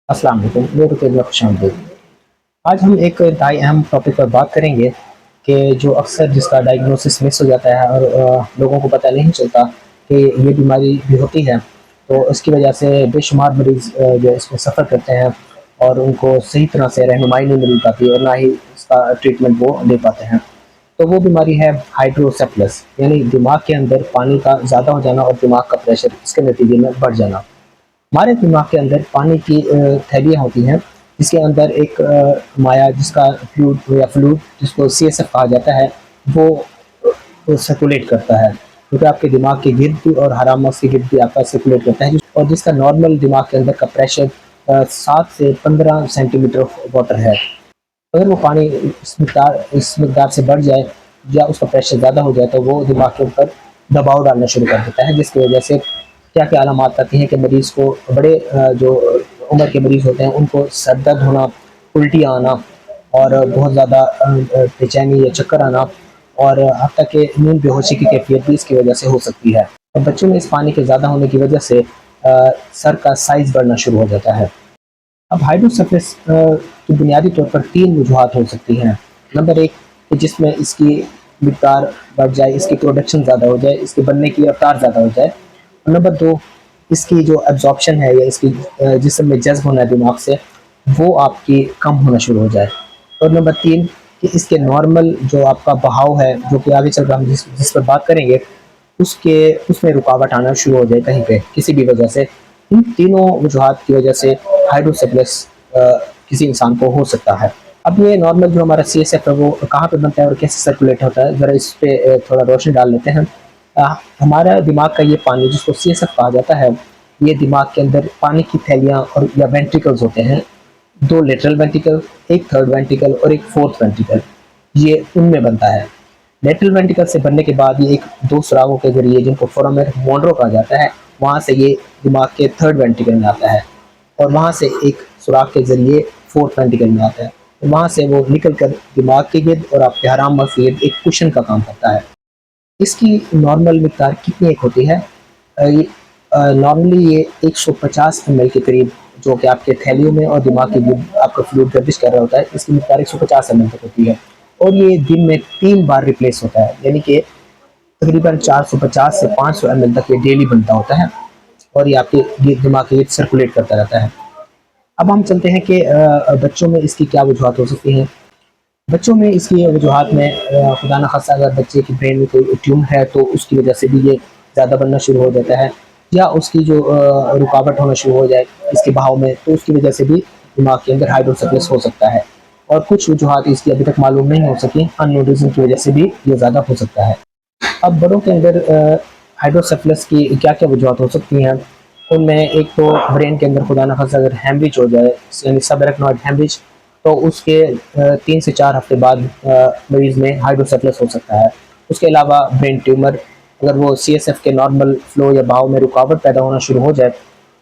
अस्सलाम वालेकुम, मेरे पेज में खुशामदीद। आज हम एक इंतहाई अहम टॉपिक पर बात करेंगे कि जो अक्सर जिसका डायग्नोसिस मिस हो जाता है और लोगों को पता नहीं चलता कि ये बीमारी भी होती है। तो इसकी वजह से बेशुमार मरीज़ जो इसमें सफ़र करते हैं और उनको सही तरह से रहनुमाई नहीं मिल पाती और ना ही इसका ट्रीटमेंट वो ले पाते हैं। तो वो बीमारी है हाइड्रोसेफलस, यानी दिमाग के अंदर पानी का ज़्यादा हो जाना और दिमाग का प्रेशर इसके नतीजे में बढ़ जाना। हमारे दिमाग के अंदर पानी की थैलियाँ होती हैं, जिसके अंदर एक माया जिसका फ्लूइड जिसको सीएसएफ कहा जाता है, वो सर्कुलेट करता है, क्योंकि आपके दिमाग के गिर्द भी और हरा मगज के गिर्द भी आपका सर्कुलेट करता है, और जिसका नॉर्मल दिमाग के अंदर का प्रेशर 7 से 15 सेंटीमीटर वाटर है। अगर वो पानी इस मिकदार से बढ़ जाए या उसका प्रेशर ज़्यादा हो जाए तो वो दिमाग के ऊपर दबाव डालना शुरू कर देता है, जिसकी वजह से क्या क्या अलामात आती हैं कि मरीज़ को बड़े जो उम्र के मरीज़ होते हैं उनको सर दर्द होना, उल्टियाँ आना और बहुत ज़्यादा बेचैनी या चक्कर आना, और हत्ता कि नींद बेहोशी की कैफियत भी इसकी वजह से हो सकती है। और बच्चों में इस पानी के ज़्यादा होने की वजह से सर का साइज़ बढ़ना शुरू हो जाता है। अब हाइड्रोसेफलस की बुनियादी तौर पर 3 वजूहात हो सकती हैं। नंबर 1 कि जिसमें इसकी मिक़दार बढ़ जाए, इसकी प्रोडक्शन ज़्यादा हो जाए, इसके बनने की रफ़्तार ज़्यादा हो जाए। और नंबर 2 इसकी जो एब्ज़ॉर्प्शन है या इसकी जिस्म में जज़्ब होना है दिमाग से, वो आपकी कम होना शुरू हो जाए। और नंबर 3 कि इसके नॉर्मल जो आपका बहाव है, जो कि आगे चलकर हम जिस पर बात करेंगे, उसके उसमें रुकावट आना शुरू हो जाए कहीं पे किसी भी वजह से। इन तीनों वजूहात की वजह से हाइड्रोसेफलस किसी इंसान को हो सकता है। अब ये नॉर्मल जो हमारा सीएसएफ है वो कहाँ पे बनता है और कैसे सर्कुलेट होता है, ज़रा इस पे थोड़ा रोशनी डाल लेते हैं। हमारा दिमाग का ये पानी जिसको सीएसएफ कहा जाता है, ये दिमाग के अंदर पानी की थैलियाँ और या वेंट्रिकल्स होते हैं। 2 लेटरल वेंट्रिकल, 1 थर्ड वेंट्रिकल और 1 फोर्थ वेंट्रिकल, ये उनमें बनता है। लेटरल वेंट्रिकल से बनने के बाद ये एक 2 सुराखों के ज़रिए, जिनको फोरामेन मोनरो कहा जाता है, वहाँ से ये दिमाग के थर्ड वेंट्रिकल में आता है और वहाँ से एक सुराख के ज़रिए फोर्थ वेंट्रिकल में आता है। वहाँ से वो निकल कर दिमाग के गिर्द और आपके हराम मगज के गिर्द एक कुशन का काम करता है। इसकी नॉर्मल मिक़दार कितनी एक होती है? नॉर्मली ये 150 ml के करीब, जो कि आपके थैलियों में और दिमाग के गिर्द आपका फ्लूइड गर्दिश कर रहा होता है, इसकी मिक़दार 150 ml तक होती है और ये दिन में 3 बार रिप्लेस होता है, यानी कि तकरीबन 450 से 500 ml तक ये डेली बनता होता है और ये आपके दिमाग के गिर्द सर्कुलेट करता रहता है। अब हम चलते हैं कि बच्चों में इसकी क्या वजूहात हो सकती हैं। बच्चों में इसकी वजूहात में खुदा न खास्ता अगर बच्चे की ब्रेन में कोई ट्यूमर है तो उसकी वजह से भी ये ज़्यादा बनना शुरू हो जाता है, या उसकी जो रुकावट होना शुरू हो जाए इसके बहाव में, तो उसकी वजह से भी दिमाग के अंदर हाइड्रोसेफलस हो सकता है। और कुछ वजूहात इसकी अभी तक मालूम नहीं हो सकी, अननोन रीज़न की वजह से भी ये ज़्यादा हो सकता है। अब बड़ों के अंदर हाइड्रोसेफलस की क्या क्या वजूहात हो सकती हैं, उनमें एक तो ब्रेन के अंदर खुदा न खास्ता अगर हैमरेज हो जाए, यानी सबएरेक्नॉइड हैमरेज, तो उसके 3 से 4 हफ्ते बाद मरीज़ में हाइड्रोसेफलस हो सकता है। उसके अलावा ब्रेन ट्यूमर, अगर वो सीएसएफ के नॉर्मल फ्लो या बहाव में रुकावट पैदा होना शुरू हो जाए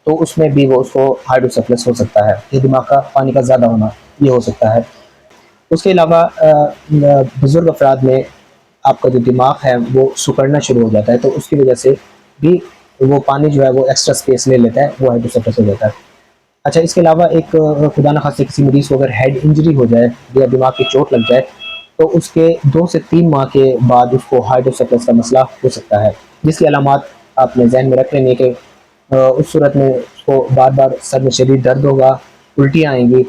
तो उसमें भी वो उसको हाइड्रोसेफलस हो सकता है। ये दिमाग का पानी का ज़्यादा होना, ये हो सकता है। उसके अलावा बुज़ुर्ग अफराद में आपका जो दिमाग है वो सिकुड़ना शुरू हो जाता है, तो उसकी वजह से भी वो पानी जो है वो एक्स्ट्रा स्पेस ले लेता है, वो हाइड्रोसेफलस हो जाता है। अच्छा, इसके अलावा एक खुदा न खास्ता किसी मरीज़ को अगर हेड इंजरी हो जाए या दिमाग की चोट लग जाए तो उसके 2 से 3 माह के बाद उसको हाइड्रोसेफलस का मसला हो सकता है, जिसकी अलामात आपने ज़हन में रख लेनी है कि उस सूरत में उसको बार-बार सर में शदीद दर्द होगा, उल्टियाँ आएँगी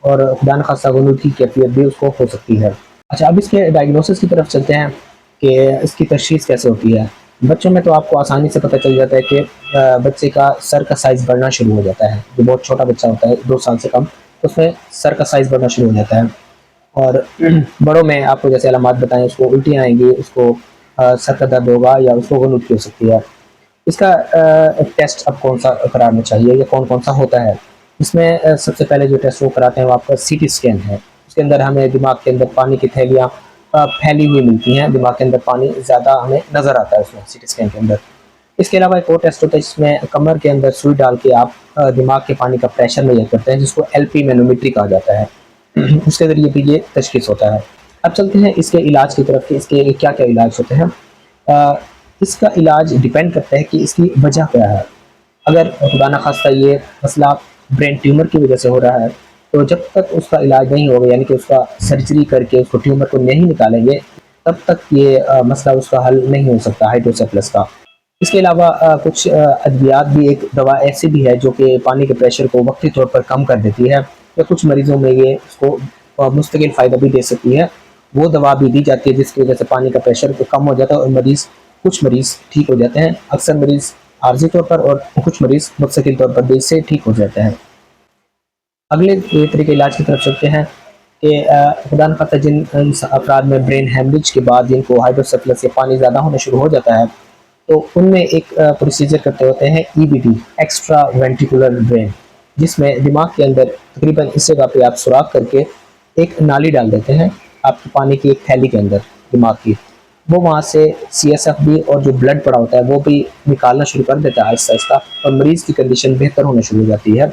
और खुदा न खास्ता ग़ुनूद की कैफ़ियत भी उसको हो सकती है। अच्छा, अब इसके डायग्नोसिस की तरफ चलते हैं कि इसकी तशख़ीस कैसे होती है। बच्चों में तो आपको आसानी से पता चल जाता है कि बच्चे का सर का साइज़ बढ़ना शुरू हो जाता है। जो बहुत छोटा बच्चा होता है 2 साल से कम, उसमें सर का साइज़ बढ़ना शुरू हो जाता है। और बड़ों में आपको जैसे अलामात बताएँ, उसको उल्टियाँ आएँगी, उसको सर का दर्द होगा या उसको ग़ुनूद की हो सकती है। इसका टेस्ट अब कौन-सा कराना चाहिए या कौन-कौन सा होता है? इसमें सबसे पहले जो टेस्ट वो कराते हैं वो आपका सीटी स्कैन है। उसके अंदर हमें दिमाग के अंदर पानी की थैलियाँ फैली हुई मिलती हैं, दिमाग के अंदर पानी ज़्यादा हमें नज़र आता है उसमें सीटी स्कैन के अंदर। इसके अलावा एक और टेस्ट होता है जिसमें कमर के अंदर सुई डाल के आप दिमाग के पानी का प्रेशर मेज़र करते हैं, जिसको एलपी मैनोमेट्री कहा जाता है। उसके ज़रिए भी ये तशख़ीस होता है। अब चलते हैं इसके इलाज की तरफ कि इसके क्या-क्या इलाज होते हैं। इसका इलाज डिपेंड करता है कि इसकी वजह क्या है। अगर खुदा न खास्ता ये मसला ब्रेन ट्यूमर की वजह से हो रहा है, तो जब तक उसका इलाज नहीं होगा, यानी कि उसका सर्जरी करके उसको ट्यूमर को नहीं निकालेंगे, तब तक ये मसला उसका हल नहीं हो सकता हाइड्रोसेफलस का। इसके अलावा कुछ अद्वियात भी, एक दवा ऐसी भी है जो कि पानी के प्रेशर को वक्ती तौर पर कम कर देती है, या कुछ मरीजों में ये उसको मुस्तकिल फ़ायदा भी दे सकती है। वो दवा भी दी जाती है जिसकी वजह से पानी का प्रेशर कम हो जाता है और कुछ मरीज़ ठीक हो जाते हैं। अक्सर मरीज़ आर्जी तौर पर और कुछ मरीज़ मुस्तकिल तौर पर भी इससे ठीक हो जाते हैं। अगले तरीके इलाज की तरफ चलते हैं कि खुदा न खास्ता जिन अफराद में ब्रेन हेमरेज के बाद जिनको हाइड्रोसेफलस या पानी ज़्यादा होना शुरू हो जाता है, तो उनमें एक प्रोसीजर करते होते हैं ईबीडी, एक्स्ट्रा वेंट्रिकुलर ड्रेन, जिसमें दिमाग के अंदर तकरीबन इस जगह पे आप सुराख करके एक नाली डाल देते हैं आपके पानी की एक थैली के अंदर दिमाग की। वो वहाँ से सीएसएफ भी और जो ब्लड पड़ा होता है वो भी निकालना शुरू कर देता है आहिस्ता आहिस्ता, और मरीज़ की कंडीशन बेहतर होना शुरू हो जाती है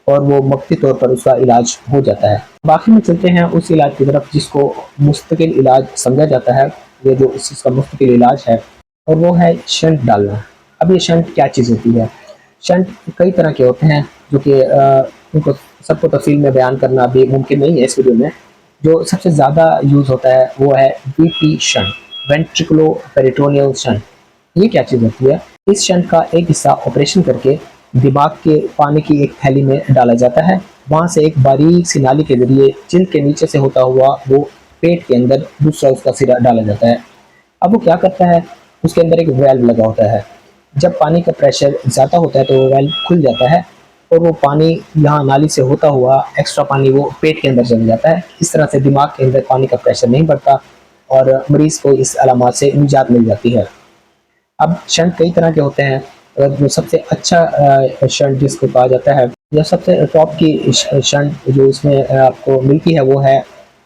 और वो वक्ती तौर पर उसका इलाज हो जाता है। बाकी में चलते हैं उस इलाज की तरफ जिसको मुस्तकिल इलाज समझा जाता है, ये जो इस चीज़ का मुस्तकिल इलाज है, और वो है शंट डालना। अब ये शंट क्या चीज़ होती है? शंट कई तरह के होते हैं जो कि उनको सबको तफसील में बयान करना भी मुमकिन नहीं है इस वीडियो में। जो सबसे ज़्यादा यूज़ होता है वो है वीपी शंट, वेंट्रिकुलो पेरिटोनियल शंट। ये क्या चीज़ होती है? इस शंट का एक हिस्सा ऑपरेशन करके दिमाग के पानी की एक थैली में डाला जाता है। वहाँ से एक बारीक सी नाली के ज़रिए जिल्द के नीचे से होता हुआ वो पेट के अंदर दूसरा उसका सिरा डाला जाता है। अब वो क्या करता है, उसके अंदर एक वेल्व लगा होता है। जब पानी का प्रेशर ज़्यादा होता है तो वो वेल्व खुल जाता है और वो पानी यहाँ नाली से होता हुआ एक्स्ट्रा पानी वो पेट के अंदर चला जाता है। इस तरह से दिमाग के अंदर पानी का प्रेशर नहीं बढ़ता और मरीज़ को इस अलामत से निजात मिल जाती है। अब शंट कई तरह के होते हैं, जो सबसे अच्छा शंट जिसको कहा जाता है, या सबसे टॉप की शंट जो इसमें आपको मिलती है वो है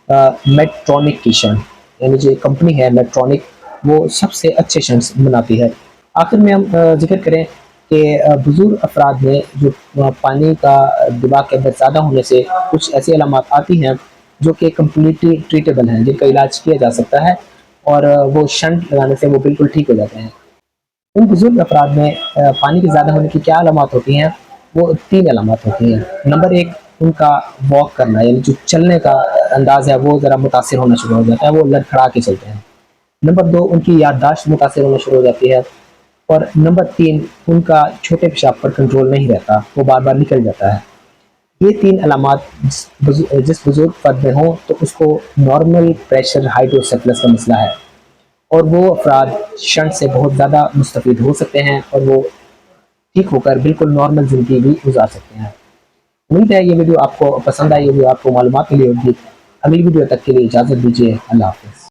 मेडट्रॉनिक की शंट, यानी जो कंपनी है मेडट्रॉनिक, वो सबसे अच्छे शंट्स बनाती है। आखिर में हम जिक्र करें कि बुजुर्ग अफराद में जो पानी का दिमाग के अंदर ज़्यादा होने से कुछ ऐसी अलामत आती हैं जो कि कम्प्लीटली ट्रीटेबल हैं, जिनका इलाज किया जा सकता है और वो शंट लगाने से वो बिल्कुल ठीक हो जाते हैं। उन बुजुर्ग अफराद में पानी के ज़्यादा होने की क्या अलामत होती हैं? वो 3 अलामत होती हैं। नंबर 1, उनका वॉक करना, यानी जो चलने का अंदाज़ है वो ज़रा मुतासिर होना शुरू हो जाता है, वो लड़खड़ा के चलते हैं। नंबर 2, उनकी याददाश्त मुतासिर होना शुरू हो जाती है। और नंबर 3, उनका छोटे पेशाब पर कंट्रोल नहीं रहता, वो बार-बार निकल जाता है। ये 3 अलामत जिस बुजुर्ग फ़र्द में हो तो उसको नॉर्मल प्रेशर हाइड्रोसेफलस का मसला है, और वो अफराद शंट से बहुत ज़्यादा मुस्तफ़ीद हो सकते हैं और वो ठीक होकर बिल्कुल नॉर्मल ज़िंदगी भी गुजार सकते हैं। उम्मीद है ये वीडियो आपको पसंद आई होगी, आपको मालूमात मिली होगी। अगली वीडियो तक के लिए इजाज़त दीजिए। अल्लाह हाफ़िज़।